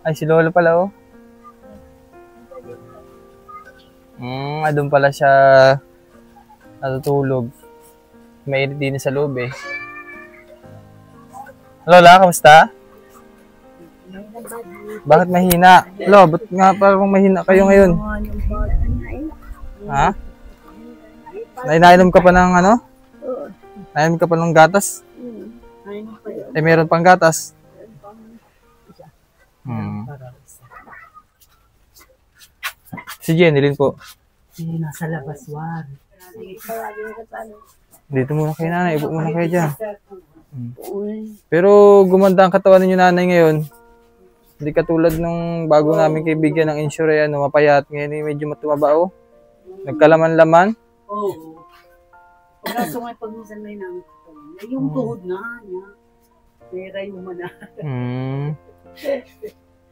Ay, si Lola pala, oh. Doon pala siya natutulog. Mainit din sa loob, eh. Lola, kamusta? Bakit mahina? Lo, ba't nga parang mahina kayo ngayon? Ha? Nainom ka pa ng ano? Nainom ka pa ng gatas? Eh, meron pang gatas? Si Jenilyn po. Nasa labas, war. Dito muna kayo, nanay. Ibo muna kayo dyan. Pero gumanda ang katawan ninyo, nanay, ngayon. Hindi katulad nung bago namin kaibigan ng insure, ano, mapayat. Ngayon medyo matumaba, oh. Nagkalaman-laman. Oo. Kaso nga pag minsan may nang yung tuhod na niya. May mo na.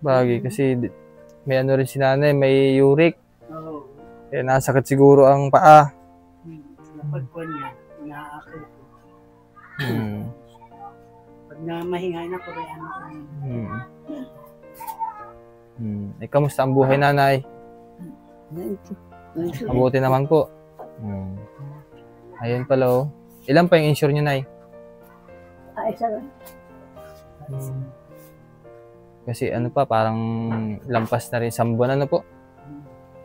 Bagay kasi may ano rin si nanay, may uric. Oo. Kaya nasakit siguro ang paa. Pagkuhan niya, naakit ko. Pag mahinga na ko rin ano. Eh, kamusta ang buhay, nanay? Mabuti naman po. Ayun pala, oh. Ilan pa yung insure nyo, nay? Isa lang. Kasi ano pa, parang lampas na rin 1 buwan, ano po?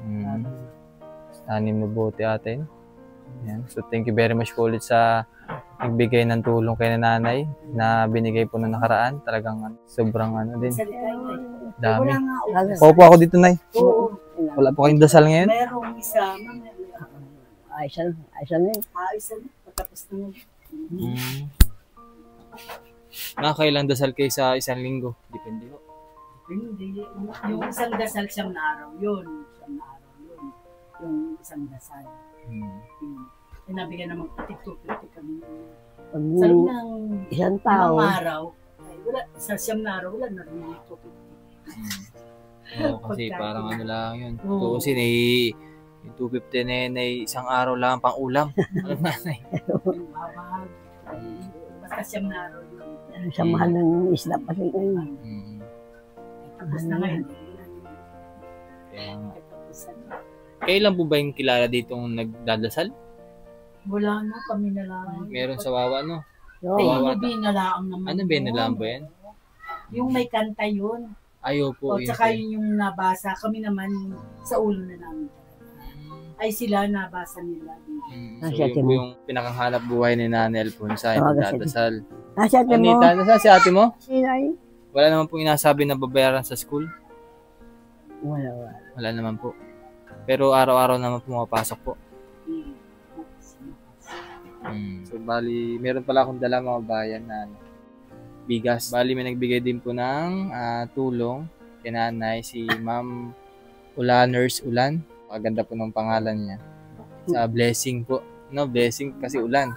6 na buti atin. Yan. So, thank you very much po ulit sa nagbigay ng tulong kay nanay na binigay po na nakaraan. Talagang sobrang ano din. Dami. Paupo ako dito, nay. Oo. Wala po kayong dasal ngayon? Merong isa. Isa na yun. Isa na. Patapos na yun. Nakakailang dasal kayo sa 1 linggo? Depende po. Hindi. Yung isang dasal siyang na araw yun. Yung isang dasal. Nabigyan naman patik-tupitik kami. Sa isang tao. Araw, ay, wala, sa 9 na araw, wala na rin yung tupitik. Kasi parang ano lang yun. Tuusin eh, yung 250 na isang araw lang pang ulam. Ano nanay? Basta 9 na araw yun. Sa mahal ng isla pati ngayon. Tapos na ngayon. Kailan po ba yung kilala ditong nagdadasal? Wala na, kami na lang. Meron sa Wawa, no? Ay, yung binalaang naman. Ano binalaang ba yan? Yung may kanta yun. Ayaw po. O, tsaka yun yung nabasa. Kami naman sa ulo na namin. Ay sila, nabasa nila. So yun po yung pinakanghanap buhay ni Nanay Alfonsa, yung pagdadasal. Nasa ate mo? Anita, nasa si ate mo? Sinay? Wala naman pong inasabi na babayaran sa school? Wala. Wala naman po. Pero araw-araw naman pumapasok po. So, bali, meron pala akong dala mga bayan na bigas. Bali, may nagbigay din po ng tulong kay nanay, si Ma'am Nurse Ulan. Maganda po ng pangalan niya. Sa blessing po. No, blessing kasi ulan.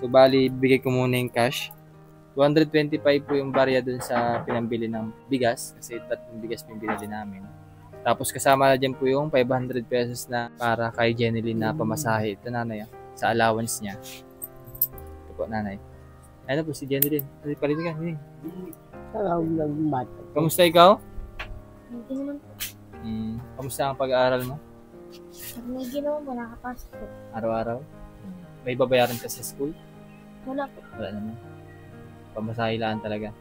So, bali, bigay ko muna yung cash. 225 po yung barya dun sa pinambili ng bigas. Kasi 3 bigas yung binili namin. Tapos kasama na dyan po yung 500 pesos na para kay Jenilyn na pamasahe. Ito, nanay, sa allowance niya. Ito po, nanay. Ano po si Jenilyn? Palitin ka. Sarang lang bata. Kamusta ikaw? Hindi naman po. Kamusta ang pag-aaral mo? Pag may ginawa mo, nakapasok po. Araw-araw? May babayaran ka sa school? Wala po. Wala naman. Pamasahe lang talaga.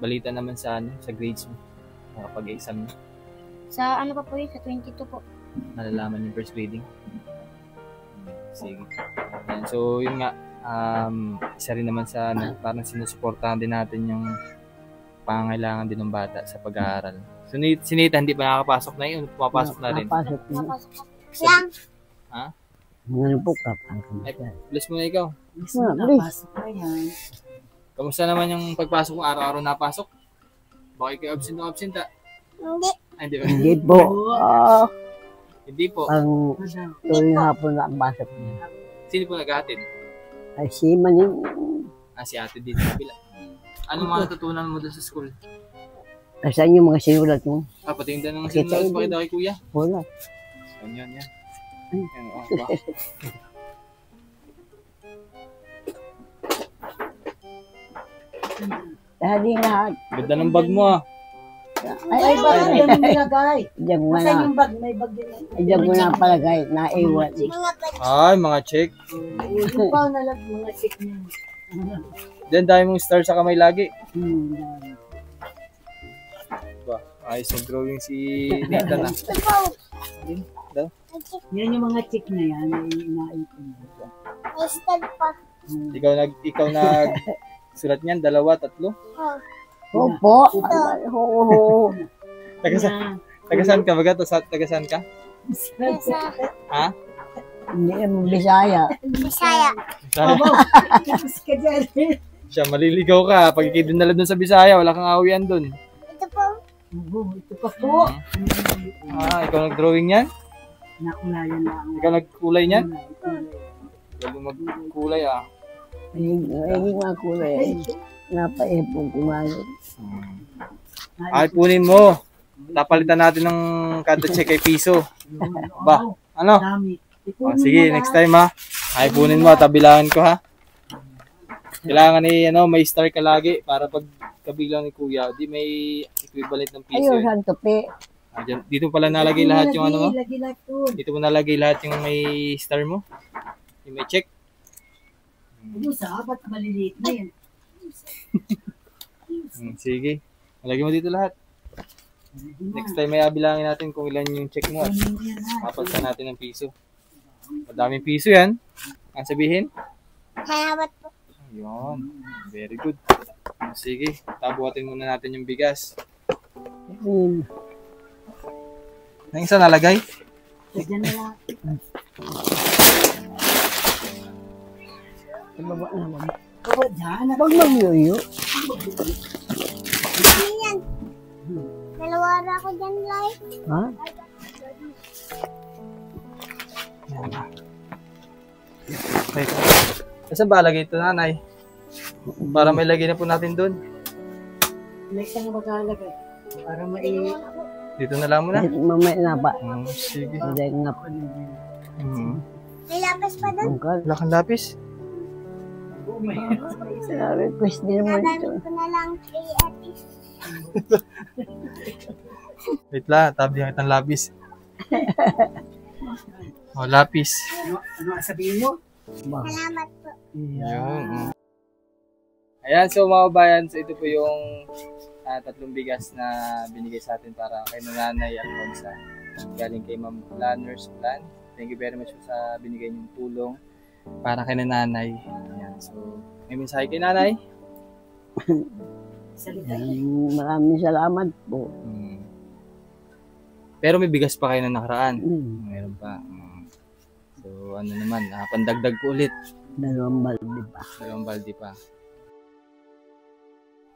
Balita naman sa sa grades mo. Makapag-exam mo. Sa ano pa po yun? Sa 22 po. Nalalaman yung first grading. Sige. Yan. So, yun nga. Isa rin naman sa parang sinusuportahan din natin yung pangangailangan din ng bata sa pag-aaral. So, si Nita hindi pa nakakapasok na yun. Pumapasok na rin. Napasok na. Nakapasok po. Yang! Ha? Ano po ka? Bless mo na ikaw. Napasok na yan. Kamusta naman yung pagpasok mo? Araw-araw napasok? Bakit kayo absent o absent? Hindi. Ay, hindi ba? Hindi po. Hindi po. Ang tuloy na hapon na ang basap niya. Sino po naghahatid? Ay, si Maning. Si ate dito. Ano mga natutunan mo doon sa school? Ay, saan yung mga sinulat mo? Pati yung tanong sinulat pa kita kay kuya. Wala. Yan. Lahat din lahat. Ganda ng bag mo ah. Ay, bakit yan ang nilagay? Diyan mo Masan na. yung bag? May bag din. Diyan mo na palagay. Naiwan. Ay, mga check. Yung pa nalag mga check niya. Then dahil mong star sa kamay lagi. Yan. Diba? Ayos yung drawing si Nathan ah. Yan yung mga check na yan. Ay, inaipin. Ikaw nag sulat niyan, 2, 3. Opo. Oo. Tagasan ka baga? Tagasan ka? Ha? Hindi naman Bisaya. Bisaya. Tapos ka dyan. Siya, maliligaw ka. Pag ikidinala dun sa Bisaya, wala kang awian dun. Ito po. Ito pa po. Ikaw nag-drawing yan? Nakulayan lang. Ikaw nagkulay niyan? Galing magkulay ah. Ay, mga kulay. Napaipong kumain. Ay, punin mo. Tapalitan natin ng kada check ay piso. Ba? Ano? Dami. Sige, next time ha. Ay, punin mo. Tabilangan ko ha. Kailangan may star ka lagi para pag kabilang ni Kuya, di may equivalent ng piso. Ayun, Santo Pe. Dito pala nalagay lahat yung ano mo. Lagi lahat doon. Dito mo nalagay lahat yung may star mo. Yung may check. Ano sa apat maliliit na yan. Sige. Malagay mo dito lahat. Next time may abilangin natin kung ilan yung check mo at papagsan natin ng piso. Madaming piso yan. Ang sabihin? Salamat po. Ayun. Very good. Sige. Tabuhatin muna natin yung bigas. Nang isa nalagay? Diyan na lang. Baba na, baba. Kawa dyan. Huwag magyuyo. Ano yan? Dalawara ko dyan, Lai. Ha? Okay. Saan ba lagay ito, nanay? Para may lagay na po natin doon. Next na maglalagay. Para Dito na lang muna. Mamaya na ba? Sige. Hindi nga pa. May lapis pa doon. Wala kang lapis? Request din naman ito. Dadamit ko na lang kay Atis. Wait lang, tabi ang itang lapis. Lapis. Ano ang sabihin mo? Salamat po. Yun. Ayan, so mga bayan, so ito po yung 3 bigas na binigay sa atin para kay Nanay Alfonsa. Galing kay Ma'am Planners Plan. Thank you very much po sa binigay niyong tulong para kay Nanay. Ayan, so may mensahe kay Nanay. Maraming salamat po. Pero may bigas pa kayo na nakaraan. Meron pa. So ano naman, pandagdag po ulit. 2 balde pa. 2 balde pa.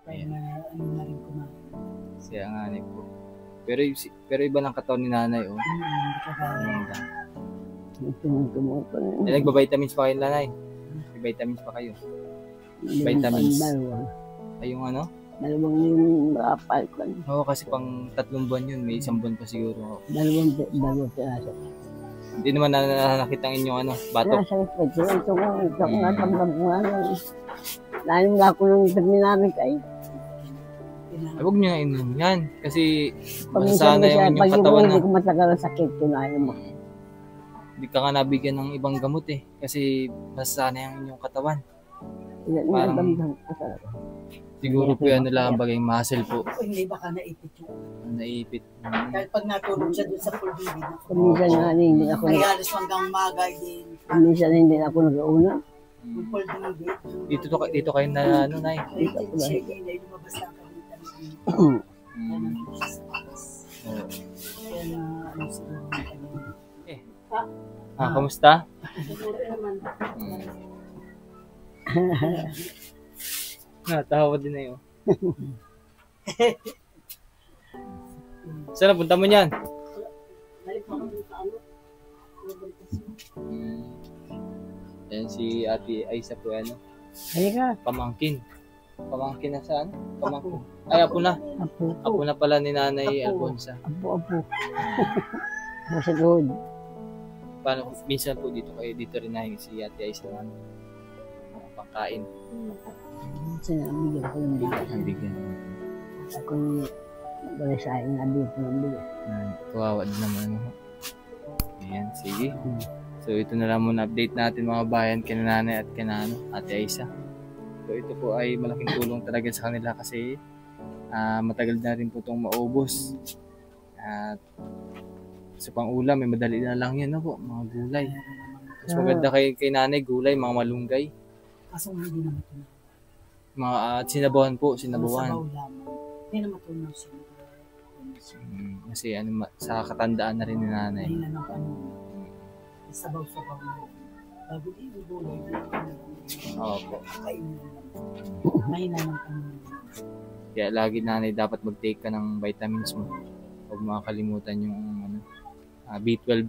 Kaya ano na rin kumain. Siya nga po. Pero iba ng katawan ni Nanay, oh. Nagba-vitamins pa kayo, Nanay? May vitamins pa kayo? Vitamins. Ay, yung ano? 2 yung makapal ko. Oo, kasi pang 3 buwan yun. May 1 buwan pa siguro. 2 piraso. Hindi naman nakita ang inyong batok. Nasa respeto. Ito ko nga tamdam ko nga. Lalim nga ako ng terminamik ay. Ay, huwag nyo na inom yan. Kasi Paminsan masasana yung inyong katawan na. Hindi ko matagal ang sakit. Kunain mo. Hindi ka nga nabigyan ng ibang gamot eh. Kasi masasana yung inyong katawan. Parang- Nadamdam ko talaga. Siguro po yan lang bagay muscle po. Hindi baka naipit yun. Naipit. Dahil pag natulog siya dun sa pulbibig. Kuminsan nga hindi ako May halos hanggang magay din. kuminsan hindi ako nag-una. Yung pulbibig. Dito kayo na Nay. Sige, na lumabas lang kami. Oo. Kaya na ano siguro. Kamusta? Tawa din na yun. Saan napunta mo niyan? Ayan si Ate Aisa po Halika. pamangkin. Pamangkin na saan? Pamangkin. Ay, apo na. Apo. Apo na pala ni Nanay Alfonsa. Apo. Sa good. Paano, minsan po dito rin na si Ate Aisa pangkain. Sinabigyan ko yung bigas. Ang bigyan. Ako wala sa akin nga dito ng bigas. Kawawa din naman. Ano. Ayan, sige. So ito na lang muna update natin mga bayan kina nanay at kina Ate Aisa. So ito po ay malaking tulong talaga sa kanila kasi matagal na rin po itong maubos. At sa pang-ulam, may madali na lang yan po, mga gulay. Mas maganda kay nanay, gulay, mga malunggay. Kaso nga hindi na matunaw. Mga sinabawan po, Sabaw sinabawan. lamang. Hindi na matunaw siya. Kasi sa katandaan na rin ni nanay. Mahina ng panahon. Sabaw-sabaw na. Bago din yung gulay. Opo. Kakainin na lang. Mahina ng panahon. Kaya lagi nanay dapat mag-take ka ng vitamins mo. Huwag makakalimutan yung B12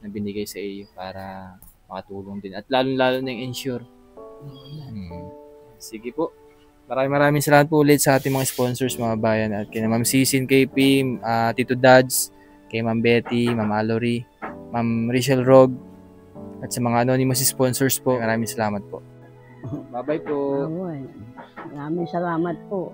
na binigay sa iyo para makatulong din. At lalo-lalo na yung Ensure. Sige po. Maraming salamat po ulit sa ating mga sponsors mga bayan. At kina Ma'am Sisin KP, Tito Dads, kay Ma'am Betty, Ma'am Alory, Ma'am Rachel Rog, at sa mga anonymous sponsors po. Maraming salamat po. Bye-bye po. Maraming salamat po.